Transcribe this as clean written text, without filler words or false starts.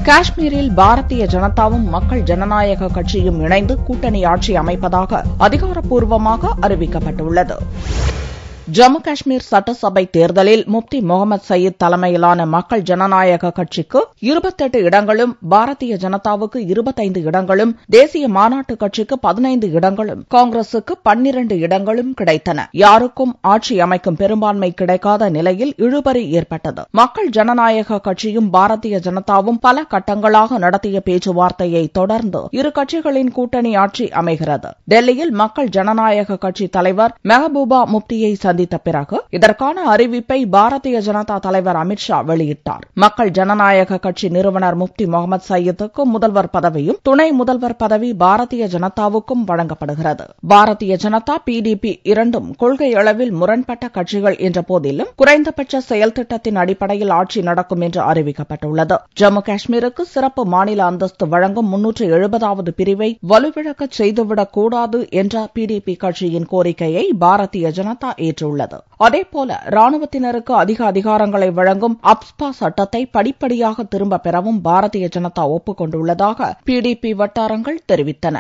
காஷ்மீரில் பாரதிய ஜனதாவும் மக்கள் ஜனநாயக கட்சியும் இணைந்து கூட்டணி ஆட்சி அமைப்பதாக அதிகாரப்பூர்வமாக அறிவிக்கப்பட்டுள்ளது. ஜம்மு காஷ்மீர் சட்டசபை தேர்தலில் முப்தி முகமது சயீத் தலைமையிலான மக்கள் ஜனநாயக கட்சிக்கு 28 இடங்களும், பாரதிய ஜனதாவுக்கு 25 இடங்களும், தேசிய மாநாட்டு கட்சிக்கு 15 இடங்களும், காங்கிரசுக்கு 12 இடங்களும் கிடைத்தன. யாருக்கும் ஆட்சி அமைக்கும் பெரும்பான்மை கிடைக்காத நிலையில் இழுபறி ஏற்பட்டது. மக்கள் ஜனநாயக கட்சியும் பாரதிய ஜனதாவும் பல கட்டங்களாக நடத்திய பேச்சுவார்த்தையை தொடர்ந்து இரு கட்சிகளின் கூட்டணி ஆட்சி அமைகிறது. டெல்லியில் மக்கள் ஜனநாயக கட்சி தலைவர் மெஹபூபா முப்தியை சந்தித்த பிறகு இதற்கான அறிவிப்பை பாரதிய ஜனதா தலைவர் அமித் ஷா வெளியிட்டார். மக்கள் ஜனநாயக கட்சி நிறுவனர் முப்தி முகமது சயீத்துக்கு முதல்வர் பதவியும் துணை முதல்வர் பதவி பாரதிய ஜனதாவுக்கும் வழங்கப்படுகிறது. பாரதிய ஜனதா, பிடிபி இரண்டும் கொள்கை அளவில் முரண்பட்ட கட்சிகள் என்ற போதிலும் குறைந்தபட்ச செயல் திட்டத்தின் அடிப்படையில் ஆட்சி நடக்கும் என்று அறிவிக்கப்பட்டுள்ளது. ஜம்மு காஷ்மீருக்கு சிறப்பு மாநில அந்தஸ்து வழங்கும் 370வது பிரிவை வலுவிழக்கச் செய்துவிடக் கூடாது என்ற பிடிபி கட்சியின் கோரிக்கையை பாரதிய ஜனதா ஏற்றுள்ளது. அதேபோல ராணுவத்தினருக்கு அதிக அதிகாரங்களை வழங்கும் அப்ஸ்பா சட்டத்தை படிப்படியாக திரும்பப் பெறவும் பாரதிய ஜனதா ஒப்புக் கொண்டுள்ளதாக பிடிபி வட்டாரங்கள் தெரிவித்தன.